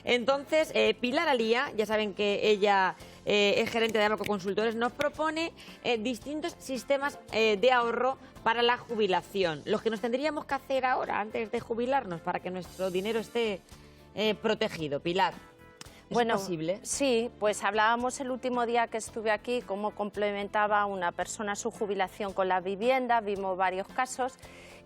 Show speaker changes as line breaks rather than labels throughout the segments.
Entonces, Pilar Alía, ya saben que ella es gerente de Abaco Consultores, nos propone distintos sistemas de ahorro para la jubilación. Los que nos tendríamos que hacer ahora, antes de jubilarnos, para que nuestro dinero esté protegido. Pilar.
Bueno,
posible?
Sí, pues hablábamos el último día que estuve aquí cómo complementaba una persona su jubilación con la vivienda, vimos varios casos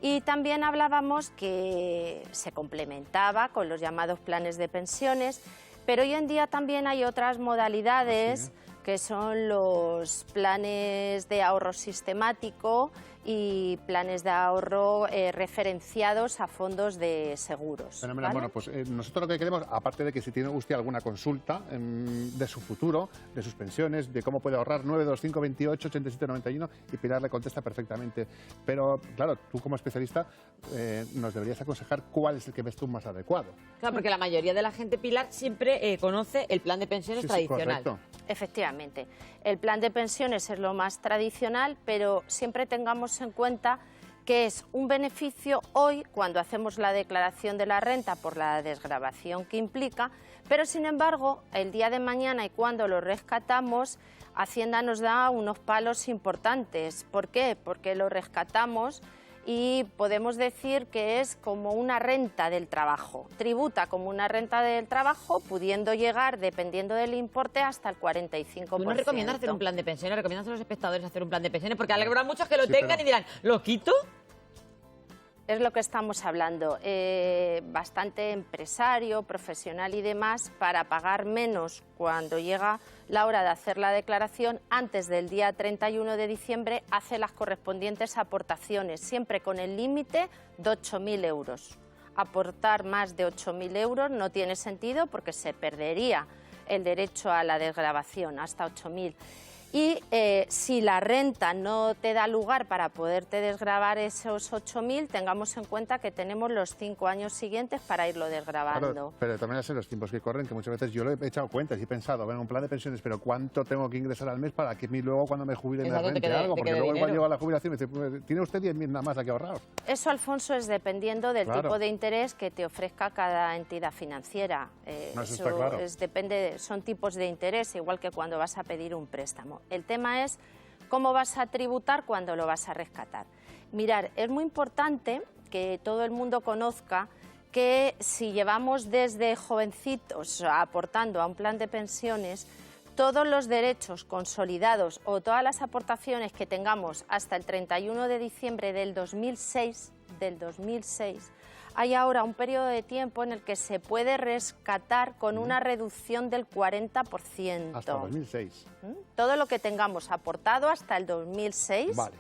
y también hablábamos que se complementaba con los llamados planes de pensiones, pero hoy en día también hay otras modalidades que son los planes de ahorro sistemático y planes de ahorro referenciados a fondos de seguros.
Fenomenal.
¿Vale?
Bueno, pues nosotros lo que queremos, aparte de que si tiene usted alguna consulta de su futuro, de sus pensiones, de cómo puede ahorrar, 925 28 87 91 y Pilar le contesta perfectamente. Pero claro, tú como especialista nos deberías aconsejar cuál es el que ves tú más adecuado.
Claro, porque la mayoría de la gente, Pilar, siempre conoce el plan de pensiones tradicional.
Correcto.
Efectivamente, el plan de pensiones es lo más tradicional, pero siempre tengamos en cuenta que es un beneficio hoy cuando hacemos la declaración de la renta por la desgravación que implica, pero sin embargo el día de mañana y cuando lo rescatamos, Hacienda nos da unos palos importantes. ¿Por qué? Porque lo rescatamos y podemos decir que es como una renta del trabajo, tributa como una renta del trabajo, pudiendo llegar, dependiendo del importe, hasta el 45%.
¿Tú no recomiendas hacer un plan de pensiones? ¿Recomiendas a los espectadores hacer un plan de pensiones? Porque habrá muchos que lo tengan y dirán, ¿lo quito?
Es lo que estamos hablando, bastante empresario, profesional y demás, para pagar menos cuando llega la hora de hacer la declaración, antes del día 31 de diciembre hace las correspondientes aportaciones, siempre con el límite de 8.000 euros. Aportar más de 8.000 euros no tiene sentido porque se perdería el derecho a la desgravación, hasta 8.000. Y si la renta no te da lugar para poderte desgravar esos 8.000, tengamos en cuenta que tenemos los 5 años siguientes para irlo desgravando.
Claro, pero también en los tiempos que corren, que muchas veces yo lo he echado cuentas y he pensado, bueno, un plan de pensiones, pero ¿cuánto tengo que ingresar al mes para que luego cuando me jubile me rente algo? Porque luego igual llego a la jubilación y me dice, pues, ¿tiene usted 10.000 nada más aquí ahorrados?
Eso, Alfonso, es dependiendo del tipo de interés que te ofrezca cada entidad financiera.
No, eso está claro.
Depende, son tipos de interés, igual que cuando vas a pedir un préstamo. El tema es cómo vas a tributar cuando lo vas a rescatar. Mirar, es muy importante que todo el mundo conozca que si llevamos desde jovencitos aportando a un plan de pensiones, todos los derechos consolidados o todas las aportaciones que tengamos hasta el 31 de diciembre del 2006, hay ahora un periodo de tiempo en el que se puede rescatar con una reducción del 40%.
Hasta 2006.
Todo lo que tengamos aportado hasta el 2006,
vale,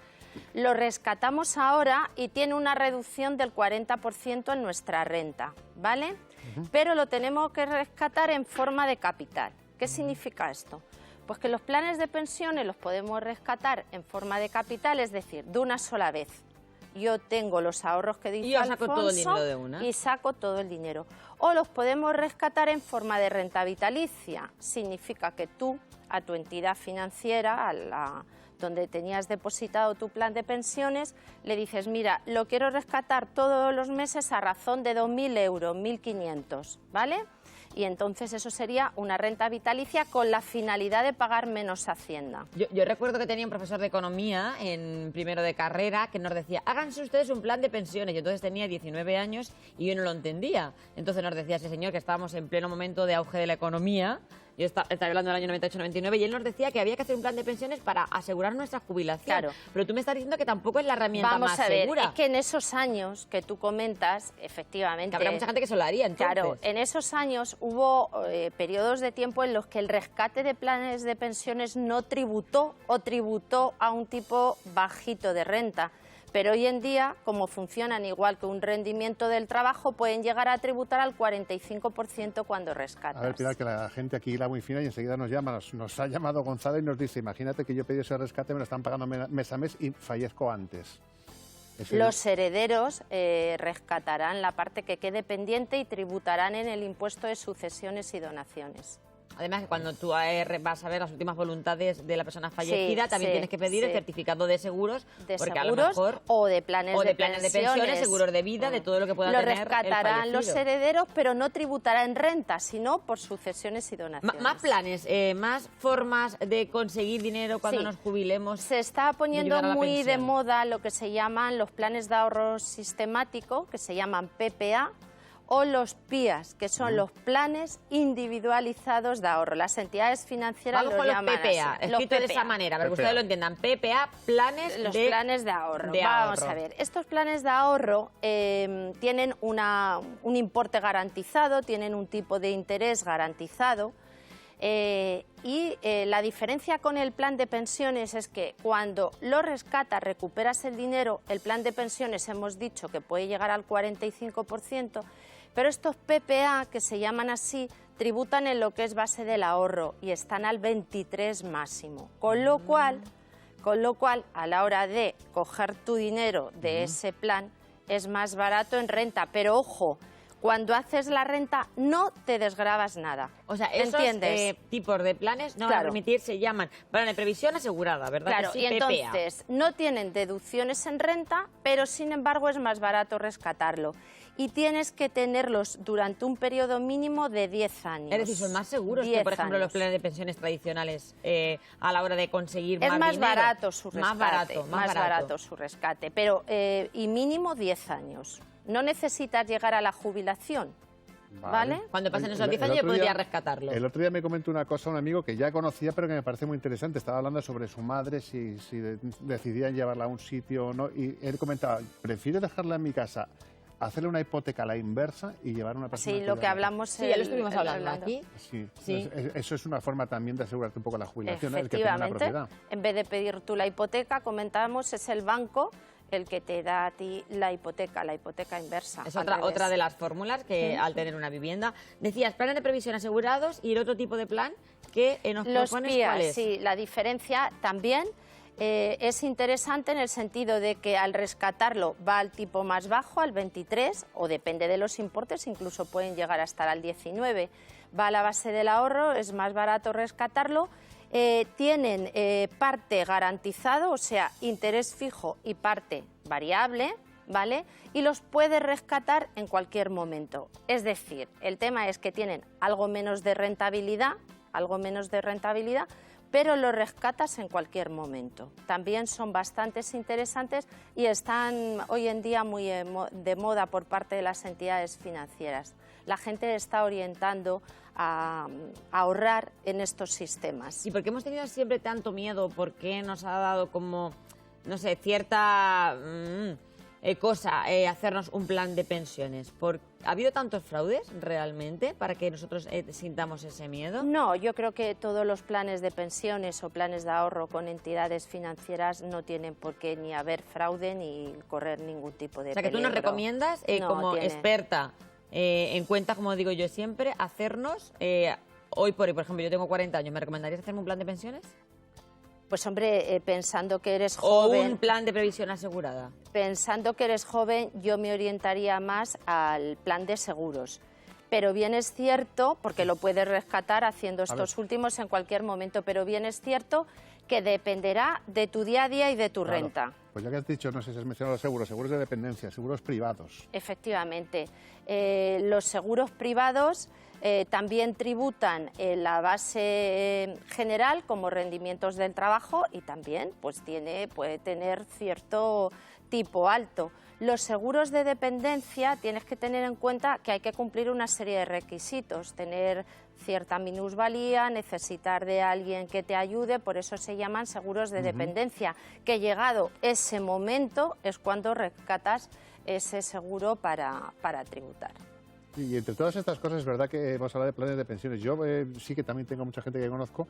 lo rescatamos ahora y tiene una reducción del 40% en nuestra renta, ¿vale? Pero lo tenemos que rescatar en forma de capital. ¿Qué significa esto? Pues que los planes de pensiones los podemos rescatar en forma de capital, es decir, de una sola vez. Yo tengo los ahorros que dice Alfonso
saco todo el dinero de una.
y saco todo el dinero. O los podemos rescatar en forma de renta vitalicia. Significa que tú, a tu entidad financiera, donde tenías depositado tu plan de pensiones, le dices, mira, lo quiero rescatar todos los meses a razón de 2.000 euros, 1.500, ¿vale? Y entonces eso sería una renta vitalicia con la finalidad de pagar menos Hacienda.
Yo recuerdo que tenía un profesor de economía en primero de carrera que nos decía, háganse ustedes un plan de pensiones. Yo entonces tenía 19 años y yo no lo entendía. Entonces nos decía ese señor que estábamos en pleno momento de auge de la economía. Yo estaba hablando del año 98-99 y él nos decía que había que hacer un plan de pensiones para asegurar nuestra jubilación.
Claro.
Pero tú me estás diciendo que tampoco es la herramienta
Vamos
más
a ver,
segura.
es que en esos años que tú comentas, efectivamente...
Que habrá mucha gente que se lo haría, entonces.
Claro, en esos años hubo periodos de tiempo en los que el rescate de planes de pensiones no tributó o tributó a un tipo bajito de renta. Pero hoy en día, como funcionan igual que un rendimiento del trabajo, pueden llegar a tributar al 45% cuando rescatas.
A ver, Pilar, que la gente aquí la muy fina y enseguida nos llama, nos ha llamado Gonzalo y nos dice, imagínate que yo pedí ese rescate, me lo están pagando mes a mes y fallezco antes.
Los herederos rescatarán la parte que quede pendiente y tributarán en el impuesto de sucesiones y donaciones.
Además, que cuando tú vas a ver las últimas voluntades de la persona fallecida, también tienes que pedir el certificado de seguros, porque a lo mejor,
o de planes de
pensiones, seguros de vida, de todo lo que pueda tener el fallecido.
Lo rescatarán los herederos, pero no tributará en renta, sino por sucesiones y donaciones.
Más planes, más formas de conseguir dinero cuando nos jubilemos.
Se está poniendo muy de moda lo que se llaman los planes de ahorro sistemático, que se llaman PPA, o los PIAs, que son los planes individualizados de ahorro. Las entidades financieras
lo llaman PPA,
así.
Escrito de esa manera, para que ustedes lo entiendan. PPA,
planes de ahorro. Vamos a ver, estos planes de ahorro tienen un importe garantizado, tienen un tipo de interés garantizado. La diferencia con el plan de pensiones es que cuando lo rescatas, recuperas el dinero, el plan de pensiones hemos dicho que puede llegar al 45%, pero estos PPA, que se llaman así, tributan en lo que es base del ahorro y están al 23 máximo, con lo cual a la hora de coger tu dinero de ese plan es más barato en renta, pero ojo, cuando haces la renta no te desgravas nada.
O sea, esos tipos de planes no van a permitir, se llaman plan de previsión asegurada, ¿verdad?
Claro, y entonces no tienen deducciones en renta, pero sin embargo es más barato rescatarlo. Y tienes que tenerlos durante un periodo mínimo de 10 años.
Es decir, son más seguros que, por ejemplo, los planes de pensiones tradicionales a la hora de conseguir más dinero.
Es más barato su rescate, pero y mínimo 10 años. No necesitas llegar a la jubilación, ¿vale?
Cuando pasen esos 10 años yo podría rescatarlo.
El otro día me comentó una cosa un amigo que ya conocía, pero que me parece muy interesante. Estaba hablando sobre su madre, si decidían llevarla a un sitio o no, y él comentaba, prefiero dejarla en mi casa, hacerle una hipoteca a la inversa y llevar a una persona.
Sí, lo que hablamos.
Sí, ya lo estuvimos hablando aquí.
Sí. Eso es una forma también de asegurarte un poco la jubilación, el que
Efectivamente,
tenga una propiedad.
En vez de pedir tú la hipoteca, comentábamos, es el banco el que te da a ti la hipoteca inversa.
Es otra de las fórmulas que al tener una vivienda. Decías, planes de previsión asegurados y el otro tipo de plan que nos propones, ¿cuál es?
Sí, la diferencia también es interesante en el sentido de que al rescatarlo va al tipo más bajo, al 23, o depende de los importes, incluso pueden llegar a estar al 19. Va a la base del ahorro, es más barato rescatarlo. Tienen parte garantizado, o sea, interés fijo y parte variable, ¿vale? Y los puedes rescatar en cualquier momento. Es decir, el tema es que tienen algo menos de rentabilidad, pero los rescatas en cualquier momento. También son bastante interesantes y están hoy en día muy de moda por parte de las entidades financieras. La gente está orientando a ahorrar en estos sistemas.
¿Y por qué hemos tenido siempre tanto miedo? ¿Por qué nos ha dado como, no sé, cierta cosa hacernos un plan de pensiones? ¿Ha habido tantos fraudes realmente para que nosotros sintamos ese miedo?
No, yo creo que todos los planes de pensiones o planes de ahorro con entidades financieras no tienen por qué ni haber fraude ni correr ningún tipo de peligro.
O sea, que tú nos recomiendas, como experta en cuenta, como digo yo siempre, hacernos, hoy por ejemplo, yo tengo 40 años, ¿me recomendarías hacerme un plan de pensiones?
Pues hombre, pensando que eres joven...
¿O un plan de previsión asegurada?
Pensando que eres joven, yo me orientaría más al plan de seguros. Pero bien es cierto, porque lo puedes rescatar haciendo estos últimos en cualquier momento, pero bien es cierto que dependerá de tu día a día y de tu renta.
Pues ya que has dicho, no sé si has mencionado los seguros de dependencia, seguros privados.
Efectivamente. Los seguros privados también tributan en la base general como rendimientos del trabajo y también pues puede tener cierto tipo alto. Los seguros de dependencia tienes que tener en cuenta que hay que cumplir una serie de requisitos, tener cierta minusvalía, necesitar de alguien que te ayude, por eso se llaman seguros de dependencia, que llegado ese momento es cuando rescatas ese seguro para tributar.
Y entre todas estas cosas es verdad que hemos hablado de planes de pensiones. Yo sí que también tengo mucha gente que conozco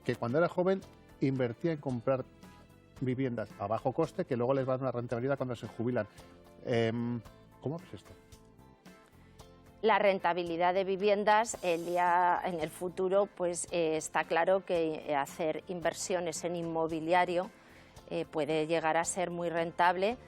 que cuando era joven invertía en comprar viviendas a bajo coste que luego les va a dar una rentabilidad cuando se jubilan. ¿Cómo es esto?
La rentabilidad de viviendas en el futuro, pues está claro que hacer inversiones en inmobiliario puede llegar a ser muy rentable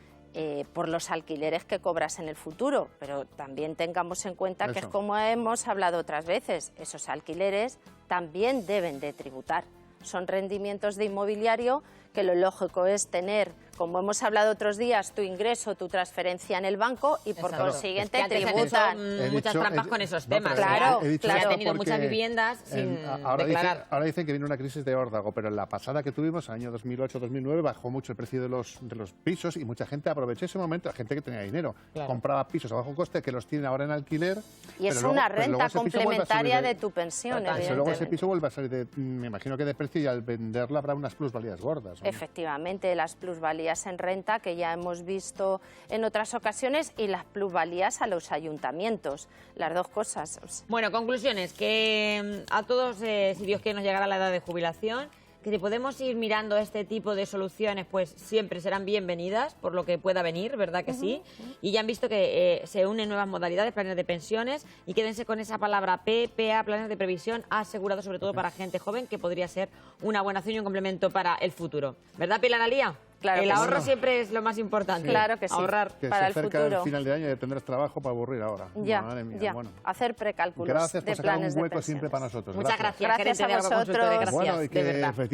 por los alquileres que cobras en el futuro, pero también tengamos en cuenta que es como hemos hablado otras veces, esos alquileres también deben de tributar. Son rendimientos de inmobiliario que lo lógico es tener, como hemos hablado otros días, tu ingreso, tu transferencia en el banco y por consiguiente tributan.
Muchas trampas con esos temas.
Claro,
claro. Ha tenido muchas viviendas sin declarar.
Ahora dicen que viene una crisis de órdago, pero en la pasada que tuvimos, año 2008-2009, bajó mucho el precio de los pisos y mucha gente aprovechó ese momento, gente que tenía dinero, compraba pisos a bajo coste que los tiene ahora en alquiler.
Y es una renta complementaria de tu pensión, evidentemente.
Luego ese piso vuelve a salir, me imagino que de precio, y al venderlo habrá unas plusvalías gordas, ¿no?
Efectivamente, las plusvalías en renta que ya hemos visto en otras ocasiones y las plusvalías a los ayuntamientos, las dos cosas.
Bueno, conclusiones, que a todos, si Dios quiere, nos llegará la edad de jubilación, que si podemos ir mirando este tipo de soluciones, pues siempre serán bienvenidas por lo que pueda venir, ¿verdad que sí? Y ya han visto que se unen nuevas modalidades, planes de pensiones, y quédense con esa palabra PPA, planes de previsión asegurado, sobre todo para gente joven, que podría ser una buena opción y un complemento para el futuro. ¿Verdad, Pilar Alía?
Claro
el ahorro siempre es lo más importante.
Claro que sí.
Ahorrar
para el futuro.
Que se acerca el final de año y tendrás trabajo para aburrir ahora.
Ya,
Madre mía,
ya.
Bueno.
Hacer precálculos
Gracias por
de
sacar
planes
un hueco
de pensiones.
siempre para nosotros.
Muchas gracias,
Gracias
gerente de
a
Agroconsultores.
vosotros.
Gracias,
Bueno, y que
de verdad.
efectivamente